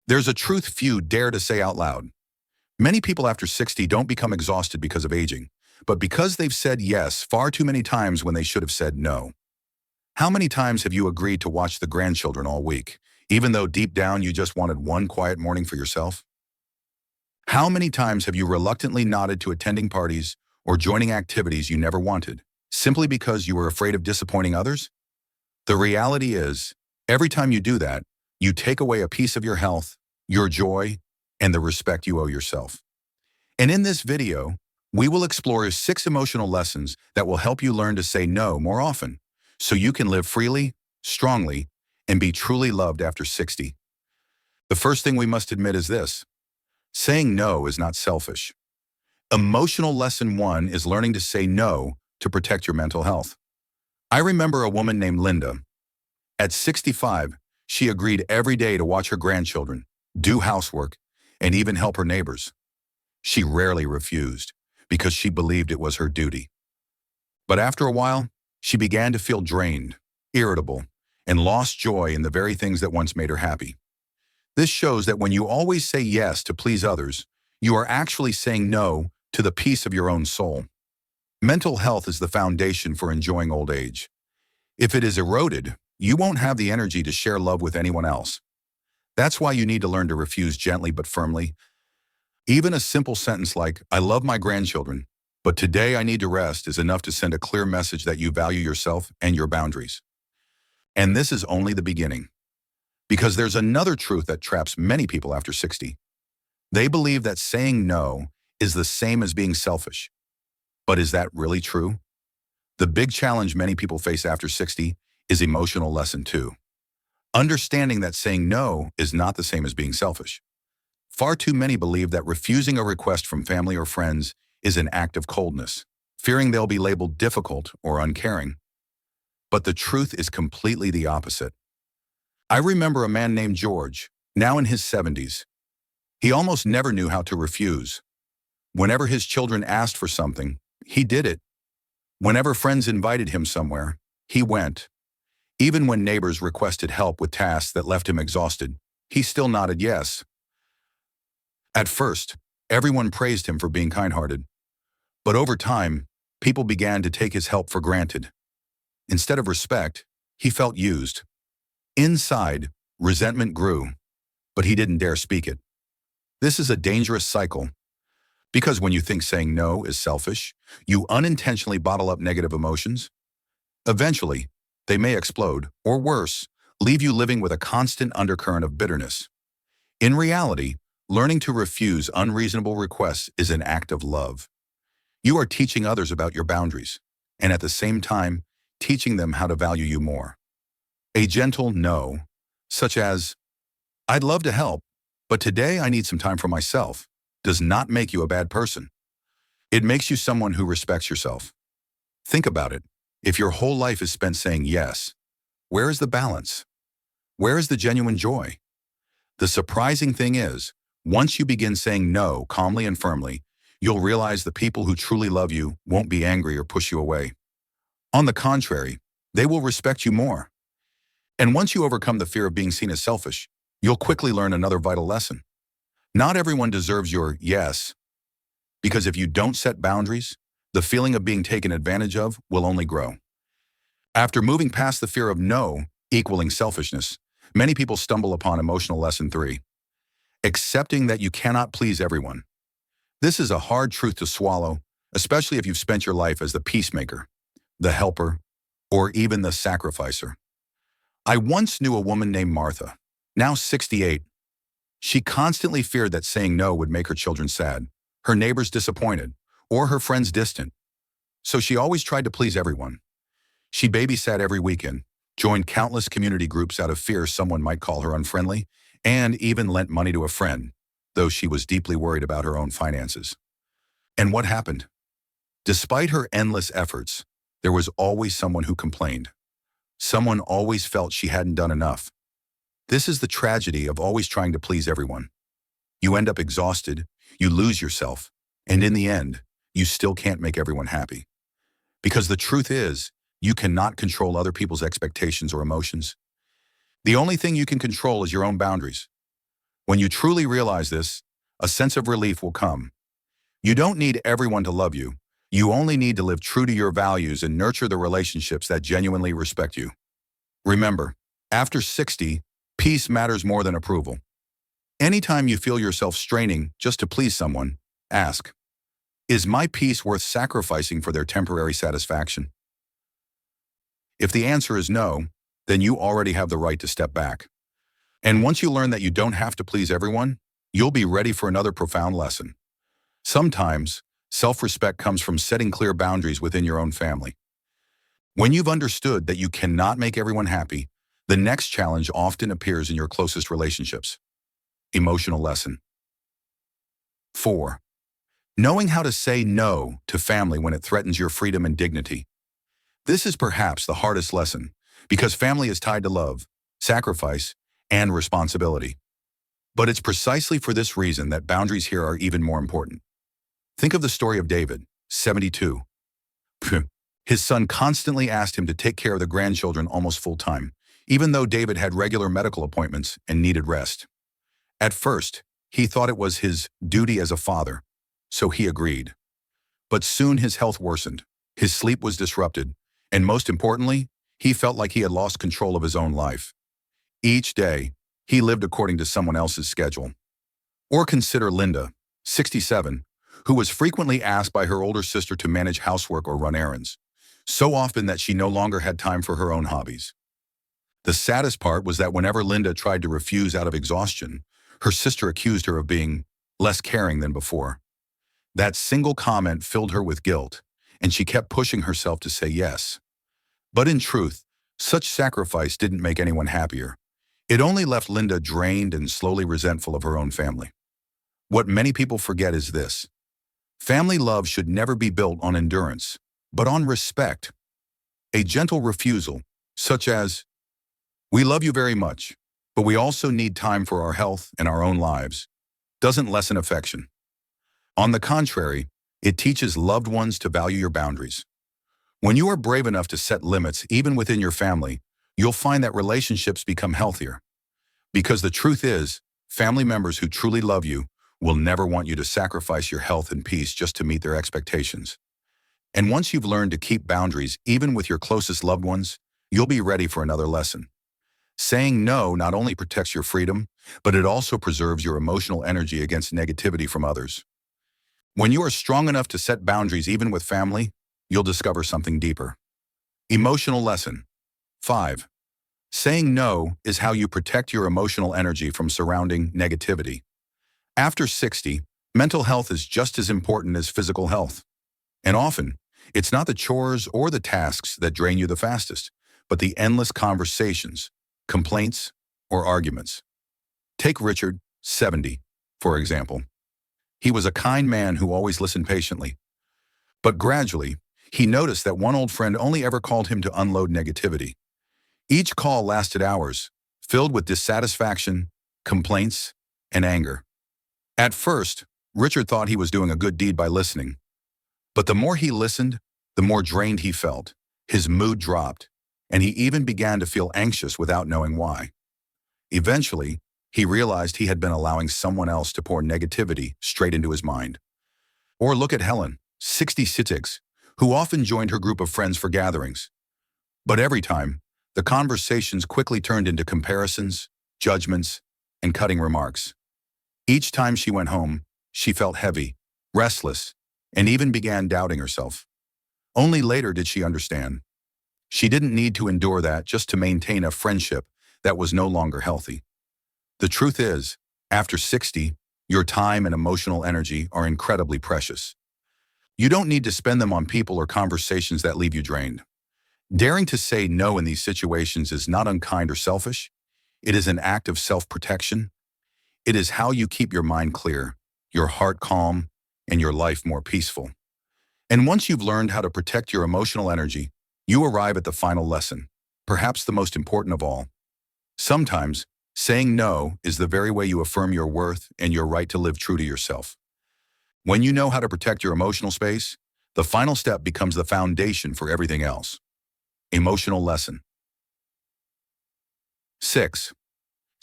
There's a truth few dare to say out loud. Many people after 60 don't become exhausted because of aging, but because they've said yes far too many times when they should have said no. How many times have you agreed to watch the grandchildren all week, even though deep down you just wanted one quiet morning for yourself? How many times have you reluctantly nodded to attending parties or joining activities you never wanted, simply because you were afraid of disappointing others? The reality is, every time you do that, you take away a piece of your health, your joy, and the respect you owe yourself. And in this video, we will explore 6 emotional lessons that will help you learn to say no more often, so you can live freely, strongly, and be truly loved after 60. The first thing we must admit is this: saying no is not selfish. Emotional lesson 1 is learning to say no to protect your mental health. I remember a woman named Linda. At 65, she agreed every day to watch her grandchildren, do housework, and even help her neighbors. She rarely refused because she believed it was her duty. But after a while, she began to feel drained, irritable, and lost joy in the very things that once made her happy. This shows that when you always say yes to please others, you are actually saying no to the peace of your own soul. Mental health is the foundation for enjoying old age. If it is eroded, you won't have the energy to share love with anyone else. That's why you need to learn to refuse gently but firmly. Even a simple sentence like, "I love my grandchildren, but today I need to rest," is enough to send a clear message that you value yourself and your boundaries. And this is only the beginning. Because there's another truth that traps many people after 60. They believe that saying no is the same as being selfish. But is that really true? The big challenge many people face after 60 is emotional lesson 2. Understanding that saying no is not the same as being selfish. Far too many believe that refusing a request from family or friends is an act of coldness, fearing they'll be labeled difficult or uncaring. But the truth is completely the opposite. I remember a man named George, now in his 70s. He almost never knew how to refuse. Whenever his children asked for something, he did it. Whenever friends invited him somewhere, he went. Even when neighbors requested help with tasks that left him exhausted, he still nodded yes. At first, everyone praised him for being kind-hearted. But over time, people began to take his help for granted. Instead of respect, he felt used. Inside, resentment grew, but he didn't dare speak it. This is a dangerous cycle, because when you think saying no is selfish, you unintentionally bottle up negative emotions. Eventually, they may explode, or worse, leave you living with a constant undercurrent of bitterness. In reality, learning to refuse unreasonable requests is an act of love. You are teaching others about your boundaries, and at the same time, teaching them how to value you more. A gentle no, such as, "I'd love to help, but today I need some time for myself," does not make you a bad person. It makes you someone who respects yourself. Think about it. If your whole life is spent saying yes, where is the balance? Where is the genuine joy? The surprising thing is, once you begin saying no calmly and firmly, you'll realize the people who truly love you won't be angry or push you away. On the contrary, they will respect you more. And once you overcome the fear of being seen as selfish, you'll quickly learn another vital lesson. Not everyone deserves your yes, because if you don't set boundaries, the feeling of being taken advantage of will only grow. After moving past the fear of no equaling selfishness, many people stumble upon emotional lesson 3. Accepting that you cannot please everyone. This is a hard truth to swallow, especially if you've spent your life as the peacemaker, the helper, or even the sacrificer. I once knew a woman named Martha, now 68. She constantly feared that saying no would make her children sad, her neighbors disappointed, or her friends distant. So she always tried to please everyone. She babysat every weekend, joined countless community groups out of fear someone might call her unfriendly, and even lent money to a friend, though she was deeply worried about her own finances. And what happened? Despite her endless efforts, there was always someone who complained. Someone always felt she hadn't done enough. This is the tragedy of always trying to please everyone. You end up exhausted, you lose yourself, and in the end, you still can't make everyone happy. Because the truth is, you cannot control other people's expectations or emotions. The only thing you can control is your own boundaries. When you truly realize this, a sense of relief will come. You don't need everyone to love you. You only need to live true to your values and nurture the relationships that genuinely respect you. Remember, after 60, peace matters more than approval. Anytime you feel yourself straining just to please someone, ask, is my peace worth sacrificing for their temporary satisfaction? If the answer is no, then you already have the right to step back. And once you learn that you don't have to please everyone, you'll be ready for another profound lesson. Sometimes, self-respect comes from setting clear boundaries within your own family. When you've understood that you cannot make everyone happy, the next challenge often appears in your closest relationships. Emotional lesson. 4. Knowing how to say no to family when it threatens your freedom and dignity. This is perhaps the hardest lesson, because family is tied to love, sacrifice, and responsibility. But it's precisely for this reason that boundaries here are even more important. Think of the story of David, 72. His son constantly asked him to take care of the grandchildren almost full-time, even though David had regular medical appointments and needed rest. At first, he thought it was his duty as a father, so he agreed. But soon his health worsened, his sleep was disrupted, and most importantly, he felt like he had lost control of his own life. Each day, he lived according to someone else's schedule. Or consider Linda, 67, who was frequently asked by her older sister to manage housework or run errands, so often that she no longer had time for her own hobbies. The saddest part was that whenever Linda tried to refuse out of exhaustion, her sister accused her of being less caring than before. That single comment filled her with guilt, and she kept pushing herself to say yes. But in truth, such sacrifice didn't make anyone happier. It only left Linda drained and slowly resentful of her own family. What many people forget is this: family love should never be built on endurance, but on respect. A gentle refusal, such as, "We love you very much, but we also need time for our health and our own lives," doesn't lessen affection. On the contrary, it teaches loved ones to value your boundaries. When you are brave enough to set limits even within your family, you'll find that relationships become healthier. Because the truth is, family members who truly love you will never want you to sacrifice your health and peace just to meet their expectations. And once you've learned to keep boundaries even with your closest loved ones, you'll be ready for another lesson. Saying no not only protects your freedom, but it also preserves your emotional energy against negativity from others. When you are strong enough to set boundaries even with family, you'll discover something deeper. Emotional lesson. 5. Saying no is how you protect your emotional energy from surrounding negativity. After 60, mental health is just as important as physical health. And often, it's not the chores or the tasks that drain you the fastest, but the endless conversations, complaints, or arguments. Take Richard, 70, for example. He was a kind man who always listened patiently. But gradually, he noticed that one old friend only ever called him to unload negativity. Each call lasted hours, filled with dissatisfaction, complaints, and anger. At first, Richard thought he was doing a good deed by listening. But the more he listened, the more drained he felt. His mood dropped, and he even began to feel anxious without knowing why. Eventually, he realized he had been allowing someone else to pour negativity straight into his mind. Or look at Helen, 66, who often joined her group of friends for gatherings. But every time, the conversations quickly turned into comparisons, judgments, and cutting remarks. Each time she went home, she felt heavy, restless, and even began doubting herself. Only later did she understand. She didn't need to endure that just to maintain a friendship that was no longer healthy. The truth is, after 60, your time and emotional energy are incredibly precious. You don't need to spend them on people or conversations that leave you drained. Daring to say no in these situations is not unkind or selfish. It is an act of self-protection. It is how you keep your mind clear, your heart calm, and your life more peaceful. And once you've learned how to protect your emotional energy, you arrive at the final lesson, perhaps the most important of all. Sometimes, saying no is the very way you affirm your worth and your right to live true to yourself. When you know how to protect your emotional space, the final step becomes the foundation for everything else. Emotional lesson. 6.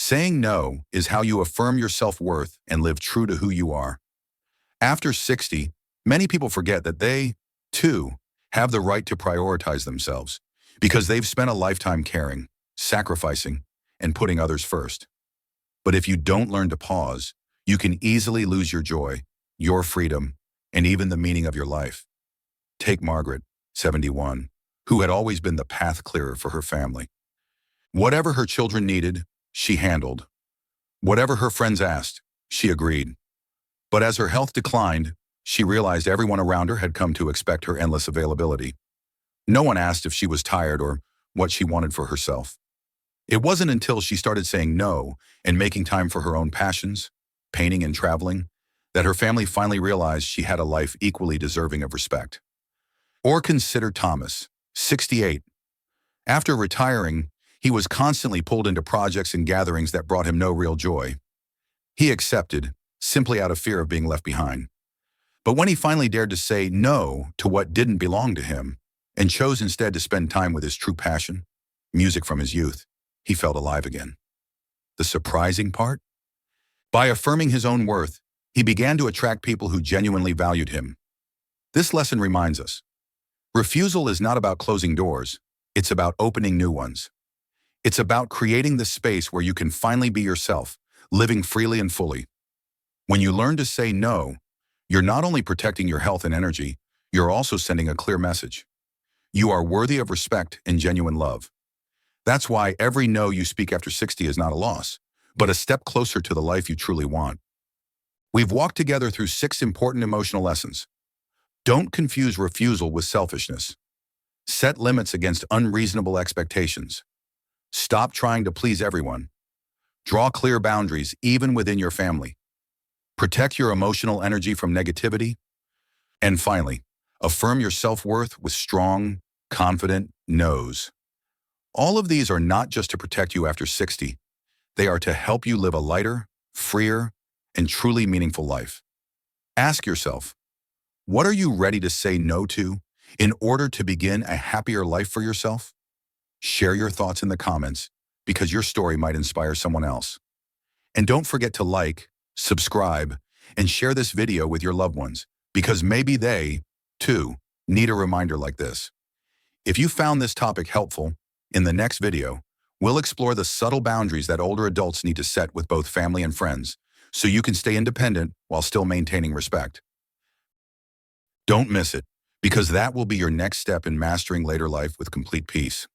Saying no is how you affirm your self-worth and live true to who you are. After 60, many people forget that they, too, have the right to prioritize themselves because they've spent a lifetime caring, sacrificing, and putting others first. But if you don't learn to pause, you can easily lose your joy, your freedom, and even the meaning of your life. Take Margaret, 71, who had always been the path clearer for her family. Whatever her children needed, she handled. Whatever her friends asked, she agreed. But as her health declined, she realized everyone around her had come to expect her endless availability. No one asked if she was tired or what she wanted for herself. It wasn't until she started saying no and making time for her own passions, painting and traveling, that her family finally realized she had a life equally deserving of respect. Or consider Thomas, 68. After retiring, he was constantly pulled into projects and gatherings that brought him no real joy. He accepted, simply out of fear of being left behind. But when he finally dared to say no to what didn't belong to him and chose instead to spend time with his true passion, music from his youth, he felt alive again. The surprising part? By affirming his own worth, he began to attract people who genuinely valued him. This lesson reminds us, refusal is not about closing doors, it's about opening new ones. It's about creating the space where you can finally be yourself, living freely and fully. When you learn to say no, you're not only protecting your health and energy, you're also sending a clear message. You are worthy of respect and genuine love. That's why every no you speak after 60 is not a loss, but a step closer to the life you truly want. We've walked together through 6 important emotional lessons. Don't confuse refusal with selfishness. Set limits against unreasonable expectations. Stop trying to please everyone. Draw clear boundaries even within your family. Protect your emotional energy from negativity. And finally, affirm your self-worth with strong, confident no's. All of these are not just to protect you after 60. They are to help you live a lighter, freer, and truly meaningful life. Ask yourself, what are you ready to say no to in order to begin a happier life for yourself? Share your thoughts in the comments because your story might inspire someone else. And don't forget to like, subscribe, and share this video with your loved ones because maybe they, too, need a reminder like this. If you found this topic helpful, in the next video, we'll explore the subtle boundaries that older adults need to set with both family and friends so you can stay independent while still maintaining respect. Don't miss it, because that will be your next step in mastering later life with complete peace.